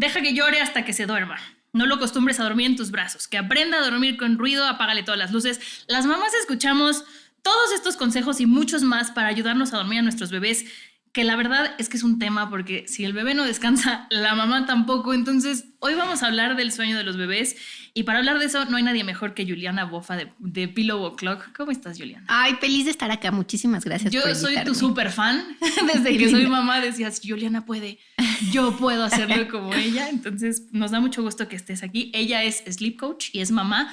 Deja que llore hasta que se duerma. No lo acostumbres a dormir en tus brazos. Que aprenda a dormir con ruido, apágale todas las luces. Las mamás escuchamos todos estos consejos y muchos más para ayudarnos a dormir a nuestros bebés, que la verdad es que es un tema porque si el bebé no descansa, la mamá tampoco. Entonces, hoy vamos a hablar del sueño de los bebés y para hablar de eso no hay nadie mejor que Juliana Boffa de Pillow O'Clock. ¿Cómo estás, Juliana? Ay, feliz de estar acá. Muchísimas gracias por invitarme. Yo soy tu súper fan. Desde que soy mamá decías, Juliana puede, yo puedo hacerlo como ella. Entonces, nos da mucho gusto que estés aquí. Ella es sleep coach y es mamá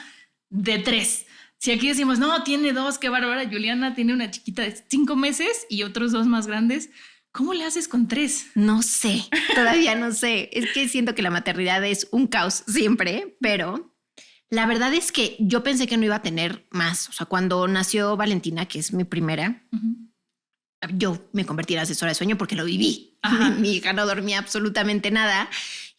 de 3. Si aquí decimos, no, tiene 2, qué bárbara. Juliana tiene una chiquita de 5 meses y otros 2 más grandes. ¿Cómo le haces con 3? No sé, todavía no sé. Es que siento que la maternidad es un caos siempre, pero la verdad es que yo pensé que no iba a tener más. O sea, cuando nació Valentina, que es mi primera, yo me convertí en asesora de sueño porque lo viví. Ajá. Mi hija no dormía absolutamente nada.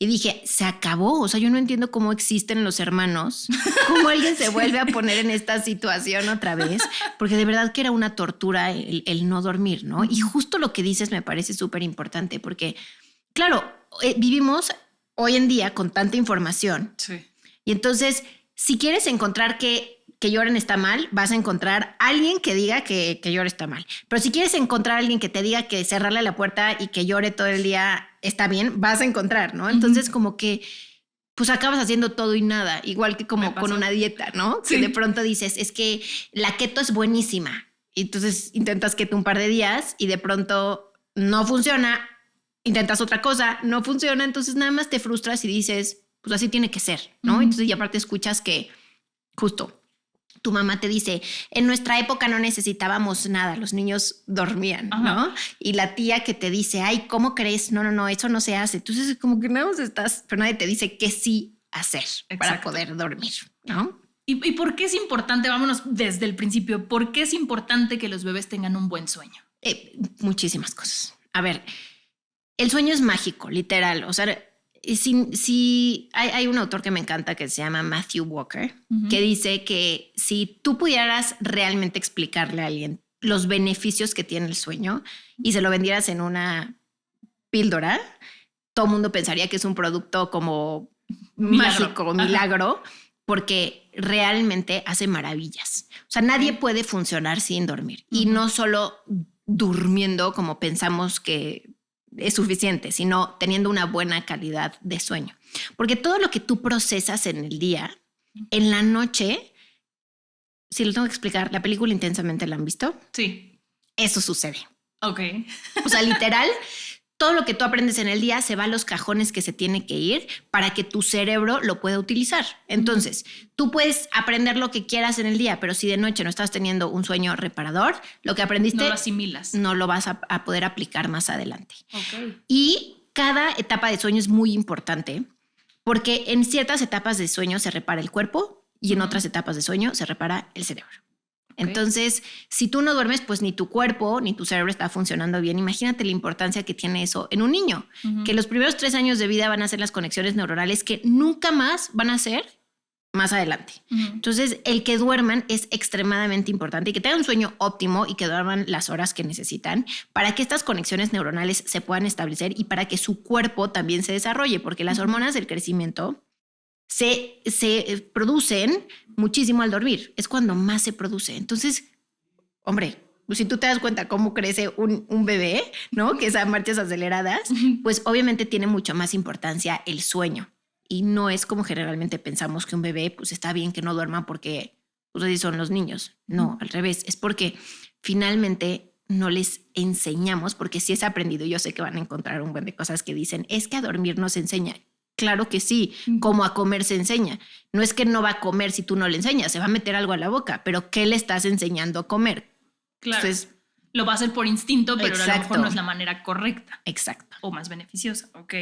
Y dije, se acabó. O sea, yo no entiendo cómo existen los hermanos, cómo alguien se vuelve a poner en esta situación otra vez, porque de verdad que era una tortura el no dormir, ¿no? Y justo lo que dices me parece súper importante, porque, claro, vivimos hoy en día con tanta información. Sí. Y entonces, si quieres encontrar que lloren está mal, vas a encontrar a alguien que diga que llore está mal. Pero si quieres encontrar a alguien que te diga que cerrarle la puerta y que llore todo el día está bien, vas a encontrar, ¿no? Entonces como que pues acabas haciendo todo y nada, igual que como con una dieta, ¿no? Sí. Que de pronto dices, es que la keto es buenísima. Y entonces intentas keto un par de días y de pronto no funciona, intentas otra cosa, no funciona, entonces nada más te frustras y dices, pues así tiene que ser, ¿no? Entonces y aparte escuchas que justo tu mamá te dice, en nuestra época no necesitábamos nada, los niños dormían, ¿no? Y la tía que te dice, ay, ¿cómo crees? No, eso no se hace. Entonces como que nada más estás, pero nadie te dice qué sí hacer. Exacto. Para poder dormir, ¿no? ¿Y por qué es importante? Vámonos desde el principio. ¿Por qué es importante que los bebés tengan un buen sueño? Muchísimas cosas. A ver, el sueño es mágico, literal. O sea, si hay un autor que me encanta que se llama Matthew Walker, que dice que si tú pudieras realmente explicarle a alguien los beneficios que tiene el sueño y se lo vendieras en una píldora, todo el mundo pensaría que es un producto como mágico, milagro, porque realmente hace maravillas. O sea, nadie puede funcionar sin dormir y no solo durmiendo como pensamos que es suficiente, sino teniendo una buena calidad de sueño. Porque todo lo que tú procesas en el día, en la noche, si lo tengo que explicar, la película Intensamente, ¿la han visto? Sí. Eso sucede. Ok. O sea, literal, todo lo que tú aprendes en el día se va a los cajones que se tiene que ir para que tu cerebro lo pueda utilizar. Entonces, tú puedes aprender lo que quieras en el día, pero si de noche no estás teniendo un sueño reparador, lo que aprendiste no lo asimilas. No lo vas a poder aplicar más adelante. Okay. Y cada etapa de sueño es muy importante porque en ciertas etapas de sueño se repara el cuerpo y en otras etapas de sueño se repara el cerebro. Entonces, si tú no duermes, pues ni tu cuerpo ni tu cerebro está funcionando bien. Imagínate la importancia que tiene eso en un niño, que los primeros 3 años de vida van a ser las conexiones neuronales que nunca más van a ser más adelante. Entonces, el que duerman es extremadamente importante y que tengan un sueño óptimo y que duerman las horas que necesitan para que estas conexiones neuronales se puedan establecer y para que su cuerpo también se desarrolle, porque las hormonas del crecimiento se producen muchísimo al dormir. Es cuando más se produce. Entonces, hombre, si tú te das cuenta cómo crece un bebé, ¿no? Que es a marchas aceleradas, pues obviamente tiene mucho más importancia el sueño. Y no es como generalmente pensamos que un bebé, pues está bien que no duerma porque pues así son los niños. No, al revés. Es porque finalmente no les enseñamos, porque sí es aprendido. Yo sé que van a encontrar un buen de cosas que dicen, es que a dormir no se enseña. Claro que sí, como a comer se enseña. No es que no va a comer si tú no le enseñas, se va a meter algo a la boca, pero ¿qué le estás enseñando a comer? Claro, entonces, lo va a hacer por instinto, pero a lo mejor no es la manera correcta. Exacto. O más beneficiosa, ok.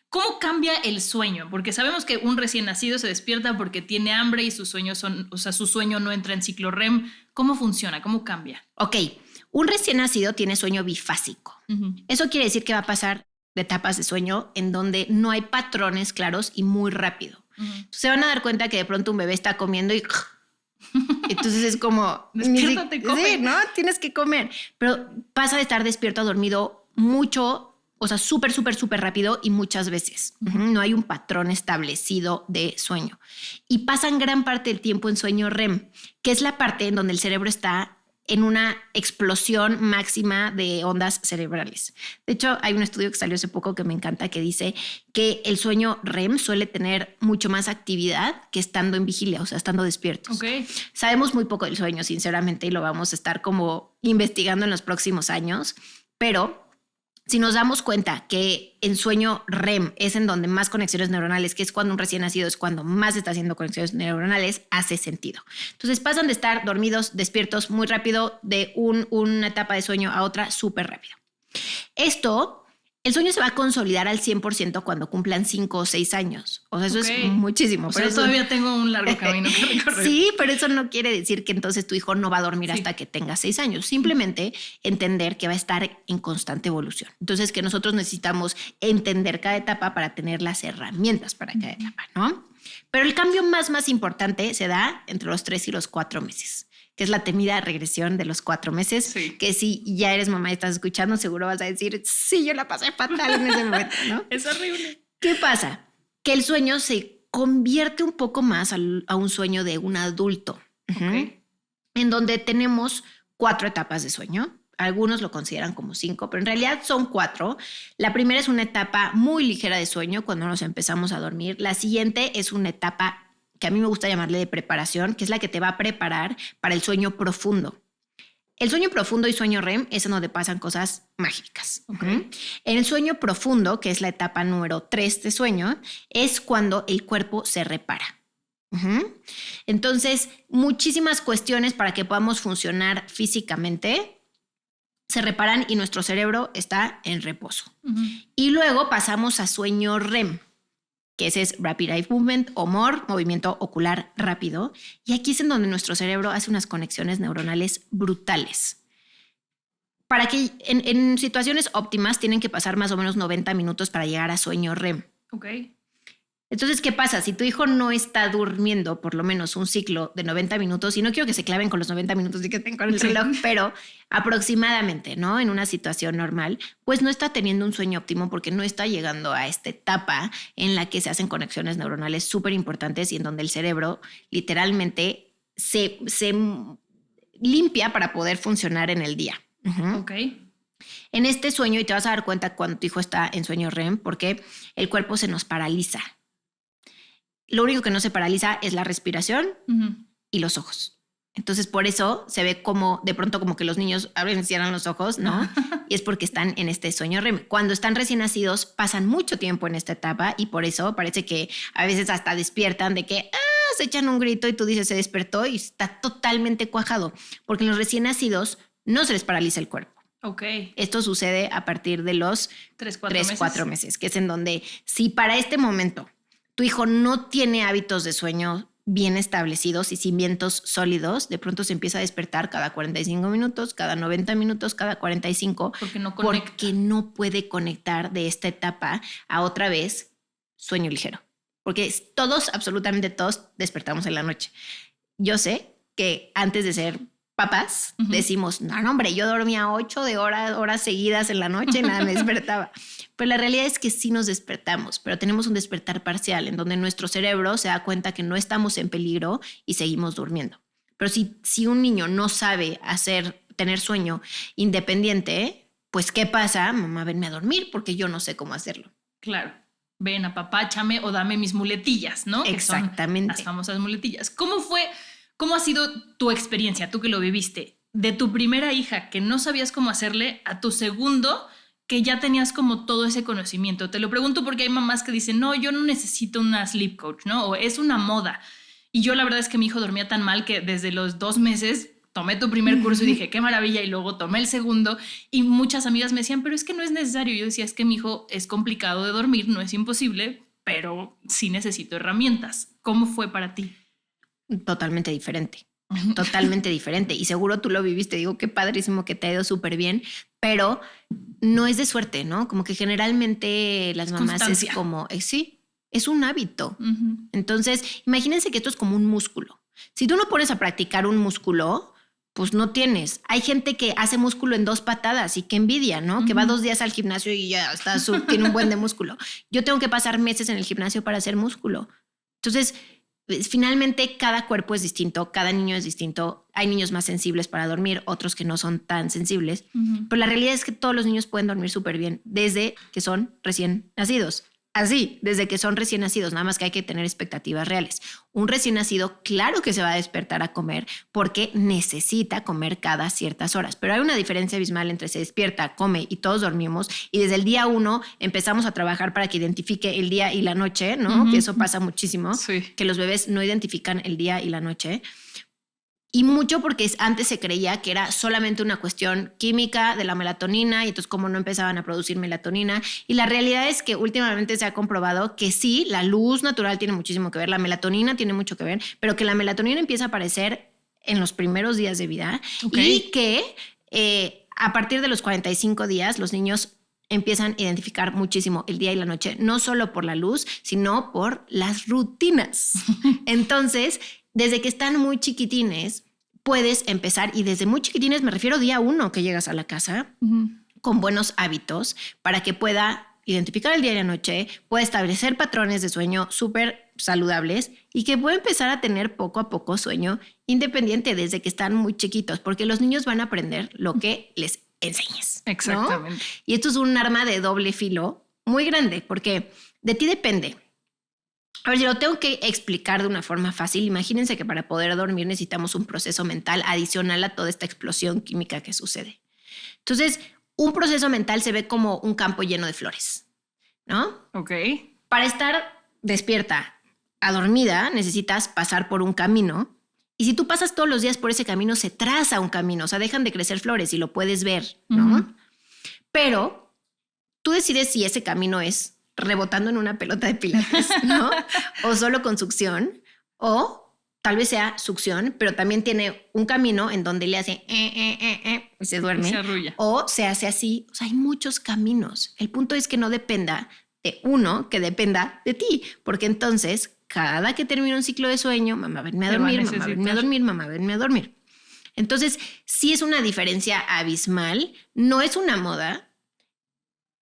¿Cómo cambia el sueño? Porque sabemos que un recién nacido se despierta porque tiene hambre y sus sueños su sueño no entra en ciclo REM. ¿Cómo funciona? ¿Cómo cambia? Ok, un recién nacido tiene sueño bifásico. Eso quiere decir que va a pasar de etapas de sueño en donde no hay patrones claros y muy rápido. Se van a dar cuenta que de pronto un bebé está comiendo y entonces es como despiértate, come. Sí, ¿no? Tienes que comer. Pero pasa de estar despierto a dormido mucho O sea, súper, súper, súper rápido y muchas veces. No hay un patrón establecido de sueño. Y pasan gran parte del tiempo en sueño REM, que es la parte en donde el cerebro está en una explosión máxima de ondas cerebrales. De hecho, hay un estudio que salió hace poco que me encanta que dice que el sueño REM suele tener mucho más actividad que estando en vigilia, o sea, estando despiertos. Okay. Sabemos muy poco del sueño, sinceramente, y lo vamos a estar como investigando en los próximos años, pero si nos damos cuenta que en sueño REM es en donde más conexiones neuronales, que es cuando un recién nacido es cuando más está haciendo conexiones neuronales, hace sentido. Entonces pasan de estar dormidos, despiertos muy rápido, de una etapa de sueño a otra súper rápido. El sueño se va a consolidar al 100% cuando cumplan 5 o 6 años. O sea, eso es muchísimo. O sea, eso todavía tengo un largo camino que recorrer. Sí, pero eso no quiere decir que entonces tu hijo no va a dormir hasta que tenga 6 años. Simplemente entender que va a estar en constante evolución. Entonces, que nosotros necesitamos entender cada etapa para tener las herramientas para cada etapa, ¿no? Pero el cambio más importante se da entre los 3 y los 4 meses. Que es la temida regresión de los 4 meses, que si ya eres mamá y estás escuchando, seguro vas a decir, sí, yo la pasé fatal en ese momento, ¿no? Es horrible. ¿Qué pasa? Que el sueño se convierte un poco más a un sueño de un adulto, en donde tenemos 4 etapas de sueño. Algunos lo consideran como 5, pero en realidad son 4. La primera es una etapa muy ligera de sueño cuando nos empezamos a dormir. La siguiente es una etapa que a mí me gusta llamarle de preparación, que es la que te va a preparar para el sueño profundo. El sueño profundo y sueño REM es en donde pasan cosas mágicas. En el sueño profundo, que es la etapa número 3 de sueño, es cuando el cuerpo se repara. Entonces, muchísimas cuestiones para que podamos funcionar físicamente se reparan y nuestro cerebro está en reposo. Y luego pasamos a sueño REM, que ese es Rapid Eye Movement o MOR, movimiento ocular rápido. Y aquí es en donde nuestro cerebro hace unas conexiones neuronales brutales. Para que en situaciones óptimas tienen que pasar más o menos 90 minutos para llegar a sueño REM. Entonces, ¿qué pasa? Si tu hijo no está durmiendo por lo menos un ciclo de 90 minutos, y no quiero que se claven con los 90 minutos y que estén con el reloj, pero aproximadamente, ¿no? En una situación normal, pues no está teniendo un sueño óptimo porque no está llegando a esta etapa en la que se hacen conexiones neuronales súper importantes y en donde el cerebro literalmente se limpia para poder funcionar en el día. En este sueño, y te vas a dar cuenta cuando tu hijo está en sueño REM, porque el cuerpo se nos paraliza. Lo único que no se paraliza es la respiración y los ojos. Entonces, por eso se ve como de pronto como que los niños abren y cierran los ojos, ¿no? Y es porque están en este sueño REM. Cuando están recién nacidos, pasan mucho tiempo en esta etapa y por eso parece que a veces hasta despiertan de que se echan un grito y tú dices se despertó y está totalmente cuajado. Porque en los recién nacidos no se les paraliza el cuerpo. Esto sucede a partir de los 3-4 meses, que es en donde si para este momento tu hijo no tiene hábitos de sueño bien establecidos y cimientos sólidos, de pronto se empieza a despertar cada 45 minutos, cada 90 minutos, cada 45, porque no puede conectar de esta etapa a otra vez sueño ligero. Porque todos, absolutamente todos, despertamos en la noche. Yo sé que antes de ser papás decimos, no, hombre, yo dormía 8 horas seguidas en la noche y nada me despertaba. Pero la realidad es que sí nos despertamos, pero tenemos un despertar parcial en donde nuestro cerebro se da cuenta que no estamos en peligro y seguimos durmiendo. Pero si un niño no sabe tener sueño independiente, pues ¿qué pasa? Mamá, venme a dormir porque yo no sé cómo hacerlo. Claro. Ven, apapáchame o dame mis muletillas, ¿no? Exactamente. Que son las famosas muletillas. ¿Cómo ha sido tu experiencia, tú que lo viviste, de tu primera hija que no sabías cómo hacerle a tu segundo que ya tenías como todo ese conocimiento? Te lo pregunto porque hay mamás que dicen, no, yo no necesito una sleep coach, ¿no? O es una moda. Y yo la verdad es que mi hijo dormía tan mal que desde los 2 meses tomé tu primer curso y dije, qué maravilla, y luego tomé el segundo y muchas amigas me decían, pero es que no es necesario. Yo decía, es que mi hijo es complicado de dormir, no es imposible, pero sí necesito herramientas. ¿Cómo fue para ti? Totalmente diferente. Totalmente diferente. Y seguro tú lo viviste. Digo, qué padrísimo que te ha ido súper bien, pero no es de suerte, ¿no? Como que generalmente las mamás es como, sí, es un hábito. Entonces, imagínense que esto es como un músculo. Si tú no pones a practicar un músculo, pues no tienes. Hay gente que hace músculo en 2 patadas y qué envidia, ¿no? Que va 2 días al gimnasio y ya está, tiene un buen de músculo. Yo tengo que pasar meses en el gimnasio para hacer músculo. Entonces, finalmente cada cuerpo es distinto, cada niño es distinto. Hay niños más sensibles para dormir, otros que no son tan sensibles. Pero la realidad es que todos los niños pueden dormir súper bien desde que son recién nacidos. Así, desde que son recién nacidos, nada más que hay que tener expectativas reales. Un recién nacido, claro que se va a despertar a comer porque necesita comer cada ciertas horas. Pero hay una diferencia abismal entre se despierta, come y todos dormimos. Y desde el día 1 empezamos a trabajar para que identifique el día y la noche, ¿no? Que eso pasa muchísimo, que los bebés no identifican el día y la noche. Y mucho porque antes se creía que era solamente una cuestión química de la melatonina y entonces como no empezaban a producir melatonina. Y la realidad es que últimamente se ha comprobado que sí, la luz natural tiene muchísimo que ver, la melatonina tiene mucho que ver, pero que la melatonina empieza a aparecer en los primeros días de vida y que a partir de los 45 días los niños empiezan a identificar muchísimo el día y la noche, no solo por la luz, sino por las rutinas. Entonces, desde que están muy chiquitines, puedes empezar, y desde muy chiquitines me refiero día 1 que llegas a la casa, con buenos hábitos para que pueda identificar el día y la noche, pueda establecer patrones de sueño súper saludables y que pueda empezar a tener poco a poco sueño independiente desde que están muy chiquitos, porque los niños van a aprender lo que les enseñes. Exactamente. ¿No? Y esto es un arma de doble filo muy grande, porque de ti depende. A ver, yo lo tengo que explicar de una forma fácil. Imagínense que para poder dormir necesitamos un proceso mental adicional a toda esta explosión química que sucede. Entonces, un proceso mental se ve como un campo lleno de flores, ¿no? Ok. Para estar despierta a dormida necesitas pasar por un camino. Y si tú pasas todos los días por ese camino, se traza un camino. O sea, dejan de crecer flores y lo puedes ver, ¿no? Pero tú decides si ese camino es rebotando en una pelota de pilates, ¿no? O solo con succión, o tal vez sea succión, pero también tiene un camino en donde le hace y se duerme. Y se arrulla. O se hace así. O sea, hay muchos caminos. El punto es que no dependa de uno, que dependa de ti, porque entonces cada que termina un ciclo de sueño, mamá, venme a dormir, mamá, venme a dormir, mamá, venme a dormir. Entonces, sí es una diferencia abismal, no es una moda.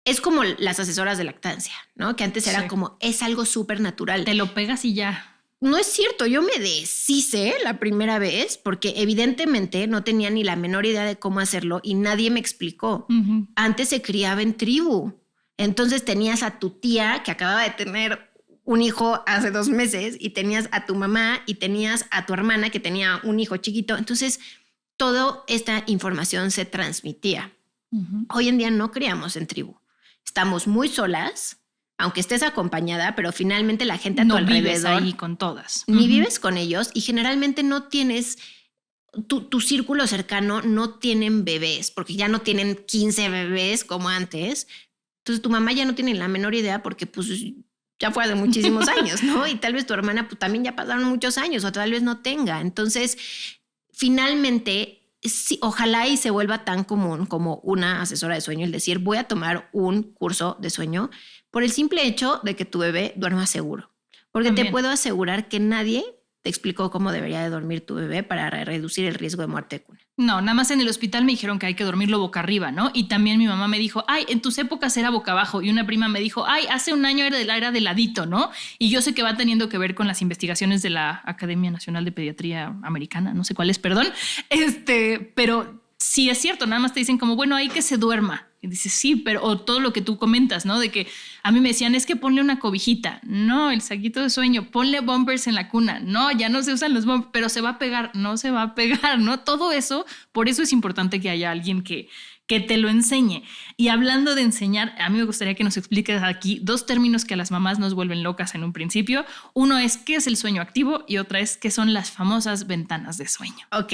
Es como las asesoras de lactancia, ¿no? Que antes era como, es algo súper natural. Te lo pegas y ya. No es cierto, yo me deshice la primera vez porque evidentemente no tenía ni la menor idea de cómo hacerlo y nadie me explicó. Antes se criaba en tribu. Entonces tenías a tu tía que acababa de tener un hijo hace 2 meses y tenías a tu mamá y tenías a tu hermana que tenía un hijo chiquito. Entonces toda esta información se transmitía. Hoy en día no criamos en tribu. Estamos muy solas, aunque estés acompañada, pero finalmente la gente a tu alrededor... No vives ahí con todas. Ni vives con ellos y generalmente no tienes... Tu círculo cercano no tienen bebés, porque ya no tienen 15 bebés como antes. Entonces tu mamá ya no tiene la menor idea porque pues ya fue hace muchísimos años, ¿no? Y tal vez tu hermana pues, también ya pasaron muchos años o tal vez no tenga. Entonces, finalmente... Sí, ojalá y se vuelva tan común como una asesora de sueño el decir voy a tomar un curso de sueño por el simple hecho de que tu bebé duerma seguro. Porque te puedo asegurar que nadie te explicó cómo debería de dormir tu bebé para reducir el riesgo de muerte de cuna. No, nada más en el hospital me dijeron que hay que dormirlo boca arriba, ¿no? Y también mi mamá me dijo, ay, en tus épocas era boca abajo. Y una prima me dijo, ay, hace un año era de ladito, ¿no? Y yo sé que va teniendo que ver con las investigaciones de la Academia Nacional de Pediatría Americana, no sé cuál es, perdón. Pero sí es cierto, nada más te dicen como, bueno, hay que se duerma. Y dices, sí, pero o todo lo que tú comentas, ¿no? De que a mí me decían, es que ponle una cobijita. No, el saquito de sueño, ponle bumpers en la cuna. No, ya no se usan los bumpers, pero se va a pegar. No se va a pegar, ¿no? Todo eso, por eso es importante que haya alguien que te lo enseñe. Y hablando de enseñar, a mí me gustaría que nos expliques aquí 2 términos que a las mamás nos vuelven locas en un principio. Uno es qué es el sueño activo y otra es qué son las famosas ventanas de sueño. Ok,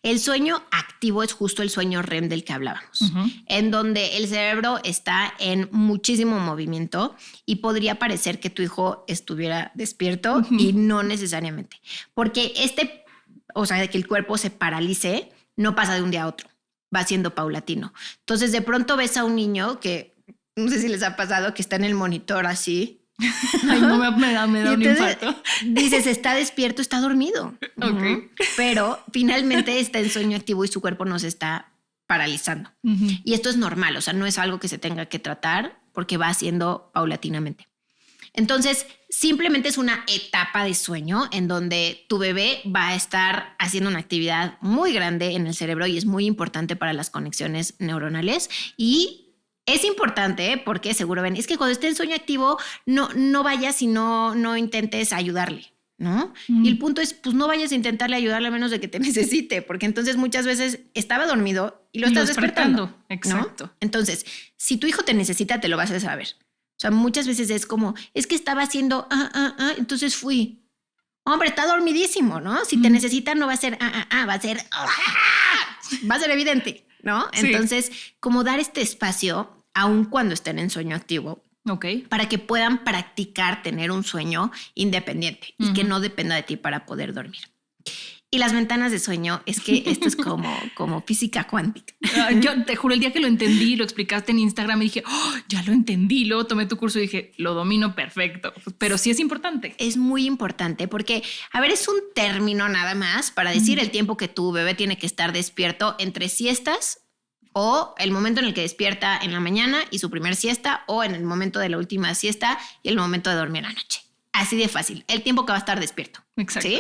el sueño activo es justo el sueño REM del que hablábamos, en donde el cerebro está en muchísimo movimiento y podría parecer que tu hijo estuviera despierto y no necesariamente. Porque o sea, de que el cuerpo se paralice no pasa de un día a otro. Va siendo paulatino. Entonces, de pronto ves a un niño que, no sé si les ha pasado, que está en el monitor así, Ay, no me da un Entonces, infarto. dices, está despierto, está dormido. Ok. Pero finalmente está en sueño activo y su cuerpo nos está paralizando. Y esto es normal, o sea, no es algo que se tenga que tratar porque va haciendo paulatinamente. Entonces, simplemente es una etapa de sueño en donde tu bebé va a estar haciendo una actividad muy grande en el cerebro y es muy importante para las conexiones neuronales. Y es importante porque seguro ven, es que cuando esté en sueño activo, no vayas y no intentes ayudarle, ¿no? Y el punto es, pues no vayas a intentarle ayudarle a menos de que te necesite, porque entonces muchas veces estaba dormido y lo estás despertando. Exacto. ¿No? Entonces, si tu hijo te necesita, te lo vas a saber. O sea, muchas veces es como, es que estaba haciendo, entonces fui. Hombre, está dormidísimo, ¿no? Si te necesita, no va a ser, va a ser, va a ser evidente, ¿no? Sí. Entonces, como dar este espacio, aun cuando estén en sueño activo, Ok. para que puedan practicar tener un sueño independiente y que no dependa de ti para poder dormir. Y las ventanas de sueño, es que esto es como física cuántica. Yo te juro, el día que lo entendí, lo explicaste en Instagram y dije, oh, ya lo entendí. Luego tomé tu curso y dije, lo domino perfecto. Pero sí es importante. Es muy importante porque, a ver, es un término nada más para decir el tiempo que tu bebé tiene que estar despierto entre siestas o el momento en el que despierta en la mañana y su primer siesta o en el momento de la última siesta y el momento de dormir la noche. Así de fácil, el tiempo que va a estar despierto. Exacto. ¿Sí?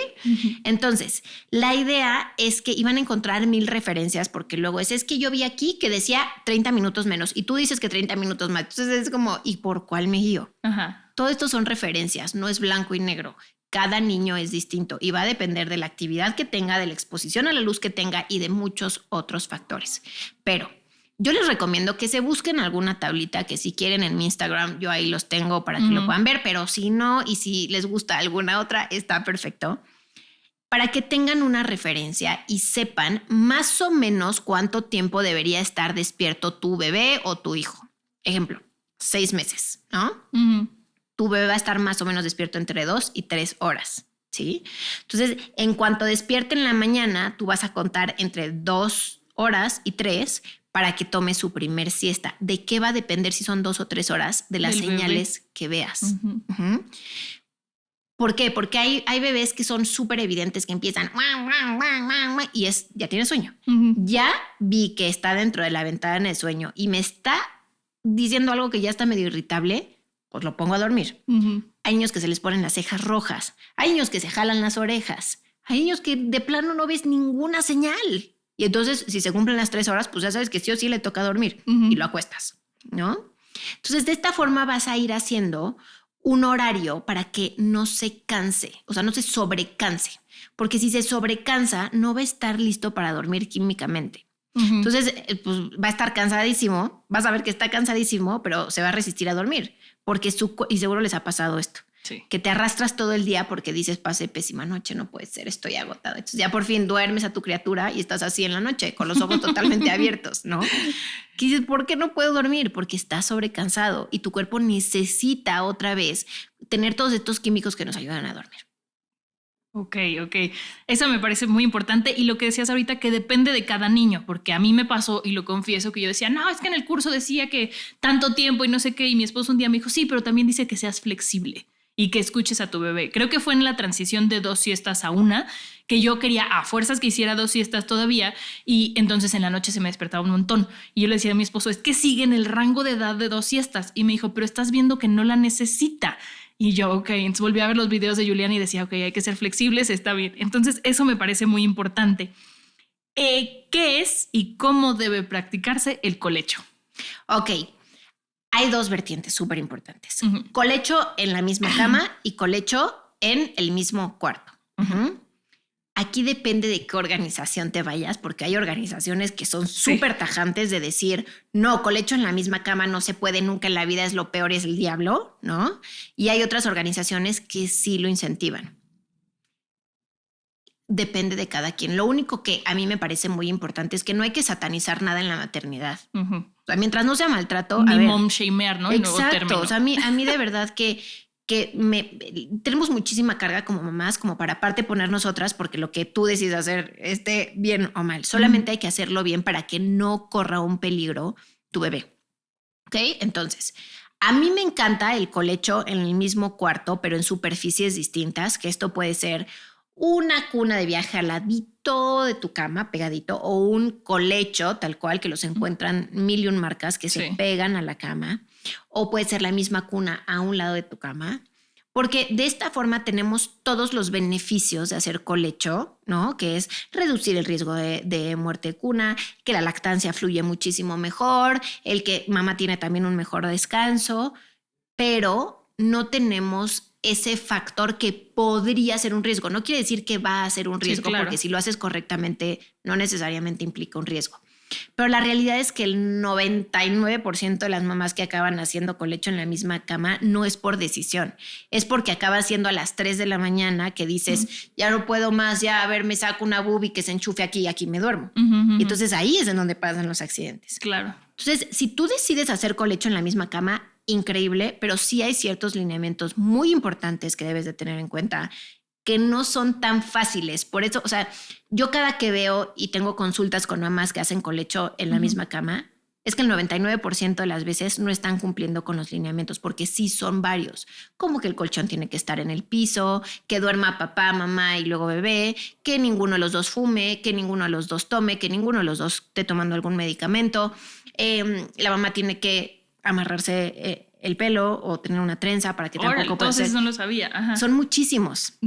Entonces, la idea es que iban a encontrar 1000 referencias porque luego es que yo vi aquí que decía 30 minutos menos y tú dices que 30 minutos más. Entonces es como, ¿y por cuál me guío? Ajá. Todo esto son referencias, no es blanco y negro. Cada niño es distinto y va a depender de la actividad que tenga, de la exposición a la luz que tenga y de muchos otros factores. Pero yo les recomiendo que se busquen alguna tablita que si quieren en mi Instagram, yo ahí los tengo para que lo puedan ver, pero si no y si les gusta alguna otra, está perfecto. Para que tengan una referencia y sepan más o menos cuánto tiempo debería estar despierto tu bebé o tu hijo. Ejemplo, 6 meses, ¿no? Tu bebé va a estar más o menos despierto entre 2 y 3 horas, ¿sí? Entonces, en cuanto despierte en la mañana, tú vas a contar entre 2 horas y 3 para que tome su primer siesta. ¿De qué va a depender si son 2 o 3 horas? De las señales que veas. ¿Por qué? Porque hay bebés que son súper evidentes, que empiezan y ya tiene sueño. Ya vi que está dentro de la ventana de sueño y me está diciendo algo que ya está medio irritable, pues lo pongo a dormir. Hay niños que se les ponen las cejas rojas. Hay niños que se jalan las orejas. Hay niños que de plano no ves ninguna señal. Y entonces, si se cumplen las 3 horas, pues ya sabes que sí o sí le toca dormir y lo acuestas, ¿no? Entonces, de esta forma vas a ir haciendo un horario para que no se canse, o sea, no se sobrecanse. Porque si se sobrecansa, no va a estar listo para dormir químicamente. Entonces, pues va a estar cansadísimo, vas a ver que está cansadísimo, pero se va a resistir a dormir. Porque y seguro les ha pasado esto. Sí. Que te arrastras todo el día porque dices, pasé pésima noche, no puede ser, estoy agotado. Entonces ya por fin duermes a tu criatura y estás así en la noche con los ojos totalmente abiertos, ¿no? Que dices, ¿por qué no puedo dormir? Porque estás sobrecansado y tu cuerpo necesita otra vez tener todos estos químicos que nos ayudan a dormir. Ok. Eso me parece muy importante y lo que decías ahorita que depende de cada niño, porque a mí me pasó y lo confieso que yo decía, no, es que en el curso decía que tanto tiempo y no sé qué, y mi esposo un día me dijo, sí, pero también dice que seas flexible y que escuches a tu bebé. Creo que fue en la transición de 2 siestas a 1 que yo quería a fuerzas que hiciera 2 siestas todavía y entonces en la noche se me despertaba un montón y yo le decía a mi esposo, es que sigue en el rango de edad de 2 siestas y me dijo, pero estás viendo que no la necesita. Y yo, ok, entonces volví a ver los videos de Julián y decía, ok, hay que ser flexibles, está bien. Entonces eso me parece muy importante. ¿Qué es y cómo debe practicarse el colecho? Ok, hay 2 vertientes súper importantes. Colecho en la misma cama y colecho en el mismo cuarto. Aquí depende de qué organización te vayas, porque hay organizaciones que son súper tajantes de decir, no, colecho en la misma cama no se puede nunca en la vida, es lo peor, es el diablo, ¿no? Y hay otras organizaciones que sí lo incentivan. Depende de cada quien. Lo único que a mí me parece muy importante es que no hay que satenizar nada en la maternidad. O sea, mientras no sea maltrato. Ni mom shamear, ¿no? Exacto. O sea, a mí de verdad que tenemos muchísima carga como mamás, como para aparte poner nosotras, porque lo que tú decides hacer esté bien o mal. Solamente hay que hacerlo bien para que no corra un peligro tu bebé. ¿Ok? Entonces, A mí me encanta el colecho en el mismo cuarto, pero en superficies distintas, que esto puede ser una cuna de viaje al ladito de tu cama, pegadito, o un colecho tal cual, que los encuentran 1000 marcas que se pegan a la cama, o puede ser la misma cuna a un lado de tu cama, porque de esta forma tenemos todos los beneficios de hacer colecho, ¿no? Que es reducir el riesgo de muerte de cuna, que la lactancia fluye muchísimo mejor, el que mamá tiene también un mejor descanso, pero no tenemos ese factor que podría ser un riesgo. No quiere decir que va a ser un riesgo, claro, porque si lo haces correctamente no necesariamente implica un riesgo. Pero la realidad es que el 99% de las mamás que acaban haciendo colecho en la misma cama no es por decisión, es porque acaba siendo a las 3 de la mañana que dices, ya no puedo más, ya a ver, me saco una boobie que se enchufe aquí y aquí me duermo. Y entonces ahí es en donde pasan los accidentes. Claro. Entonces, si tú decides hacer colecho en la misma cama, increíble, pero sí hay ciertos lineamientos muy importantes que debes de tener en cuenta que no son tan fáciles. Por eso, o sea, yo cada que veo y tengo consultas con mamás que hacen colecho en la misma cama, es que el 99% de las veces no están cumpliendo con los lineamientos porque sí son varios, como que el colchón tiene que estar en el piso, que duerma papá, mamá y luego bebé, que ninguno de los dos fume, que ninguno de los dos tome, que ninguno de los dos esté tomando algún medicamento. La mamá tiene que amarrarse el pelo o tener una trenza para que tampoco pueda ser. Entonces no lo sabía. Ajá. Son muchísimos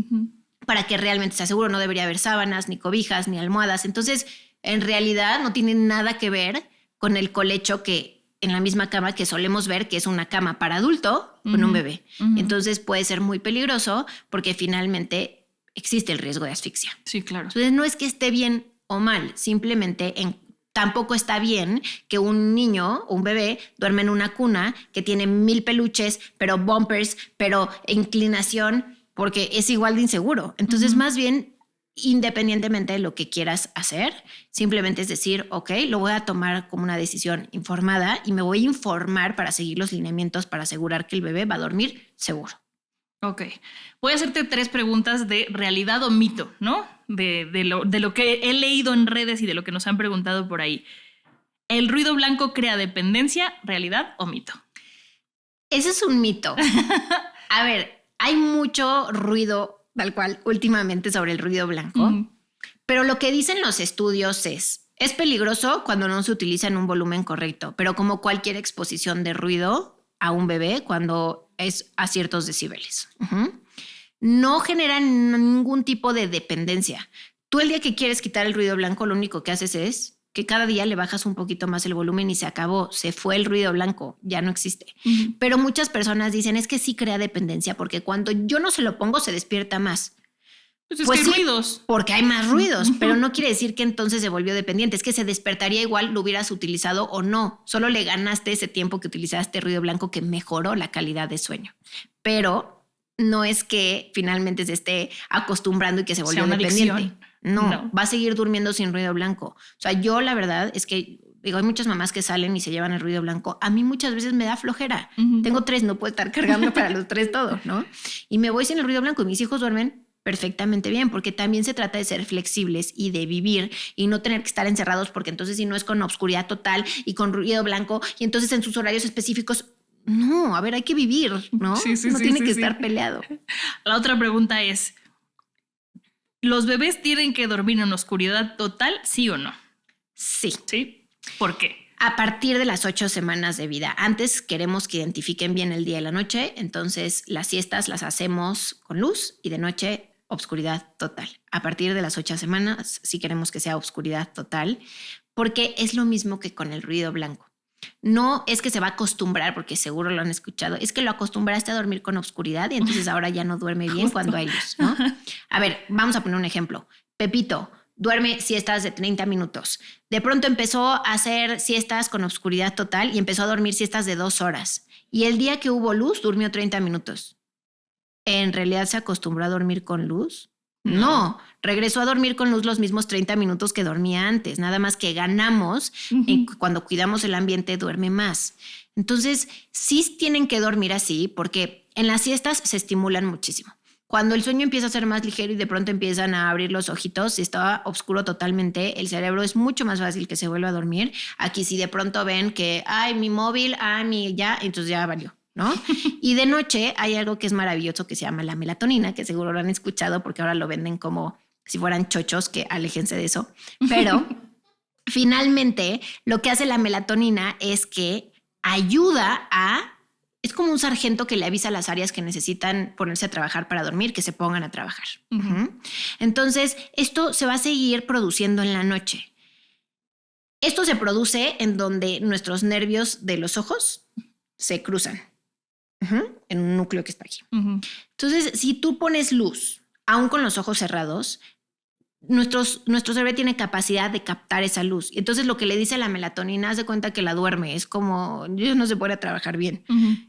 para que realmente sea seguro. No debería haber sábanas, ni cobijas, ni almohadas. Entonces, en realidad no tiene nada que ver con el colecho que en la misma cama que solemos ver, que es una cama para adulto con un bebé. Entonces puede ser muy peligroso porque finalmente existe el riesgo de asfixia. Sí, claro. Entonces no es que esté bien o mal, simplemente tampoco está bien que un niño o un bebé duerme en una cuna que tiene 1000 peluches, pero bumpers, pero inclinación, porque es igual de inseguro. Entonces, más bien, independientemente de lo que quieras hacer, simplemente es decir, ok, lo voy a tomar como una decisión informada y me voy a informar para seguir los lineamientos para asegurar que el bebé va a dormir seguro. Ok. Voy a hacerte 3 preguntas de realidad o mito, ¿no? De lo que he leído en redes y de lo que nos han preguntado por ahí. ¿El ruido blanco crea dependencia, realidad o mito? Ese es un mito. A ver, hay mucho ruido, tal cual, últimamente sobre el ruido blanco, pero lo que dicen los estudios es peligroso cuando no se utiliza en un volumen correcto, pero como cualquier exposición de ruido a un bebé cuando es a ciertos decibeles. No genera ningún tipo de dependencia. Tú el día que quieres quitar el ruido blanco, lo único que haces es que cada día le bajas un poquito más el volumen y se acabó, se fue el ruido blanco, ya no existe. Pero muchas personas dicen, es que sí crea dependencia porque cuando yo no se lo pongo se despierta más. Pues que hay ruidos. Porque hay más ruidos, pero no quiere decir que entonces se volvió dependiente. Es que se despertaría igual, lo hubieras utilizado o no. Solo le ganaste ese tiempo que utilizaste ruido blanco que mejoró la calidad de sueño. Pero no es que finalmente se esté acostumbrando y que se volvió dependiente. No, va a seguir durmiendo sin ruido blanco. O sea, yo la verdad es que digo, hay muchas mamás que salen y se llevan el ruido blanco. A mí muchas veces me da flojera. Tengo 3, no puedo estar cargando para los 3 todo, ¿no? Y me voy sin el ruido blanco y mis hijos duermen perfectamente bien, porque también se trata de ser flexibles y de vivir y no tener que estar encerrados, porque entonces si no es con obscuridad total y con ruido blanco y entonces en sus horarios específicos, no, a ver, hay que vivir, ¿no? No tiene que estar peleado. La otra pregunta es, ¿los bebés tienen que dormir en oscuridad total, sí o no? Sí. ¿Sí? ¿Por qué? A partir de las 8 semanas de vida. Antes queremos que identifiquen bien el día y la noche, entonces las siestas las hacemos con luz y de noche obscuridad total. A partir de las 8 semanas sí queremos que sea obscuridad total, porque es lo mismo que con el ruido blanco. No es que se va a acostumbrar, porque seguro lo han escuchado, es que lo acostumbraste a dormir con obscuridad y entonces ahora ya no duerme bien cuando hay luz, ¿no? A ver, vamos a poner un ejemplo. Pepito duerme siestas de 30 minutos. De pronto empezó a hacer siestas con obscuridad total y empezó a dormir siestas de 2 horas. Y el día que hubo luz, durmió 30 minutos. ¿En realidad se acostumbró a dormir con luz? No, regresó a dormir con luz los mismos 30 minutos que dormía antes. Nada más que ganamos cuando cuidamos el ambiente, duerme más. Entonces, sí tienen que dormir así porque en las siestas se estimulan muchísimo. Cuando el sueño empieza a ser más ligero y de pronto empiezan a abrir los ojitos, si está oscuro totalmente, el cerebro es mucho más fácil que se vuelva a dormir. Aquí si de pronto ven que, ay, mi móvil, ay, mi ya, entonces ya valió. ¿no? Y de noche hay algo que es maravilloso que se llama la melatonina, que seguro lo han escuchado porque ahora lo venden como si fueran chochos, que aléjense de eso. Pero finalmente lo que hace la melatonina es que ayuda a... Es como un sargento que le avisa a las áreas que necesitan ponerse a trabajar para dormir, que se pongan a trabajar. Entonces, esto se va a seguir produciendo en la noche. Esto se produce en donde nuestros nervios de los ojos se cruzan en un núcleo que está aquí. Entonces, si tú pones luz, aún con los ojos cerrados, nuestro cerebro tiene capacidad de captar esa luz. Y entonces lo que le dice la melatonina, haz de cuenta que la duerme. Es como, no se puede trabajar bien.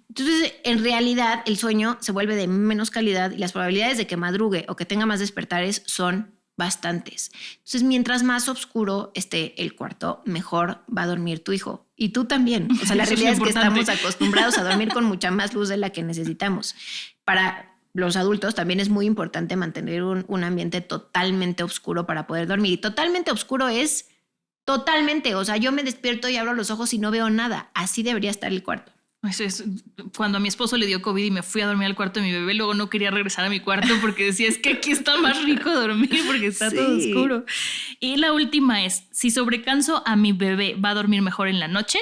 Entonces, en realidad, el sueño se vuelve de menos calidad y las probabilidades de que madrugue o que tenga más despertares son bastantes. Entonces, mientras más oscuro esté el cuarto, mejor va a dormir tu hijo. Y tú también. O sea, la realidad es que estamos acostumbrados a dormir con mucha más luz de la que necesitamos. Para los adultos también es muy importante mantener un ambiente totalmente oscuro para poder dormir. Y totalmente oscuro es totalmente. O sea, yo me despierto y abro los ojos y no veo nada. Así debería estar el cuarto. Eso es, cuando a mi esposo le dio COVID y me fui a dormir al cuarto de mi bebé, luego no quería regresar a mi cuarto porque decía, es que aquí está más rico dormir porque está todo oscuro. Y la última es, si sobrecanso a mi bebé, ¿va a dormir mejor en la noche?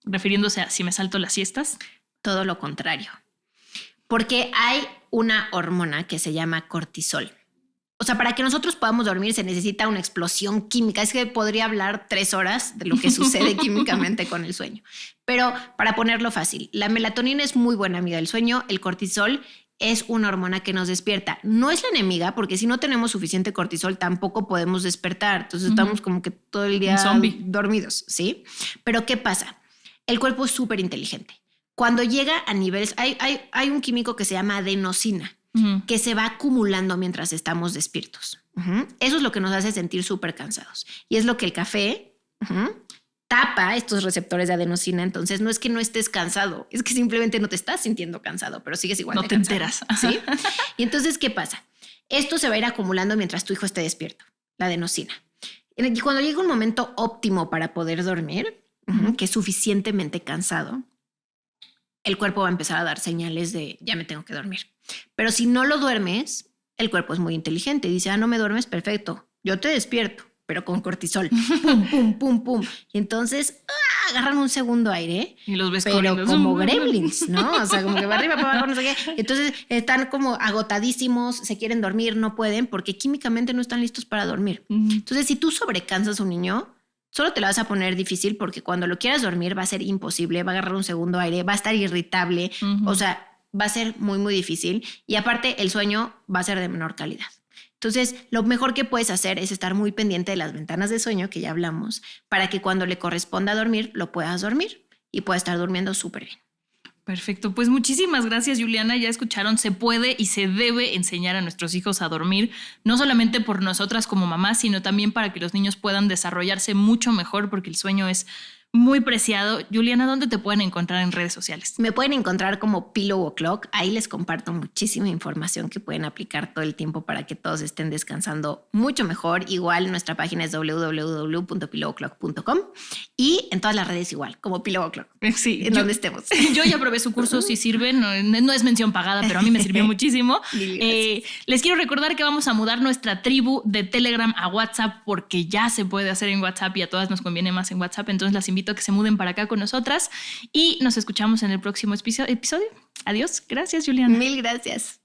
Refiriéndose a si me salto las siestas. Todo lo contrario. Porque hay una hormona que se llama cortisol. O sea, para que nosotros podamos dormir se necesita una explosión química. Es que podría hablar 3 horas de lo que sucede químicamente con el sueño. Pero para ponerlo fácil, la melatonina es muy buena amiga del sueño. El cortisol es una hormona que nos despierta. No es la enemiga, porque si no tenemos suficiente cortisol tampoco podemos despertar. Entonces estamos como que todo el día dormidos, ¿sí? Pero ¿qué pasa? El cuerpo es súper inteligente. Cuando llega a niveles... Hay un químico que se llama adenosina, que se va acumulando mientras estamos despiertos. Eso es lo que nos hace sentir súper cansados. Y es lo que el café tapa estos receptores de adenosina. Entonces no es que no estés cansado, es que simplemente no te estás sintiendo cansado, pero sigues igual de cansado. No te enteras. ¿Sí? Y entonces, ¿qué pasa? Esto se va a ir acumulando mientras tu hijo esté despierto, la adenosina. Y cuando llega un momento óptimo para poder dormir, que es suficientemente cansado, el cuerpo va a empezar a dar señales de ya me tengo que dormir. Pero si no lo duermes, el cuerpo es muy inteligente y dice, no me duermes, perfecto, yo te despierto, pero con cortisol. Pum, pum, pum, pum. Y entonces agarran un segundo aire. Y los ves pero corriendo. Como gremlins, ¿no? O sea, como que va arriba, para abajo, no sé qué. Entonces están como agotadísimos, se quieren dormir, no pueden porque químicamente no están listos para dormir. Entonces, si tú sobrecansas a un niño, solo te la vas a poner difícil porque cuando lo quieras dormir va a ser imposible, va a agarrar un segundo aire, va a estar irritable, o sea, va a ser muy, muy difícil. Y aparte, el sueño va a ser de menor calidad. Entonces, lo mejor que puedes hacer es estar muy pendiente de las ventanas de sueño, que ya hablamos, para que cuando le corresponda dormir, lo puedas dormir y puedas estar durmiendo súper bien. Perfecto, pues muchísimas gracias, Juliana. Ya escucharon, se puede y se debe enseñar a nuestros hijos a dormir, no solamente por nosotras como mamás, sino también para que los niños puedan desarrollarse mucho mejor, porque el sueño es muy preciado. Juliana, ¿dónde te pueden encontrar en redes sociales? Me pueden encontrar como Pillow O'Clock. Ahí les comparto muchísima información que pueden aplicar todo el tiempo para que todos estén descansando mucho mejor. Igual nuestra página es www.pillowoclock.com y en todas las redes igual, como Pillow O'Clock. Sí, en donde estemos. Yo ya probé su curso, sí sirve, no es mención pagada, pero a mí me sirvió muchísimo. Les quiero recordar que vamos a mudar nuestra tribu de Telegram a WhatsApp porque ya se puede hacer en WhatsApp y a todas nos conviene más en WhatsApp. Entonces las invito a que se muden para acá con nosotras y nos escuchamos en el próximo episodio. Adiós. Gracias, Juliana. Mil gracias.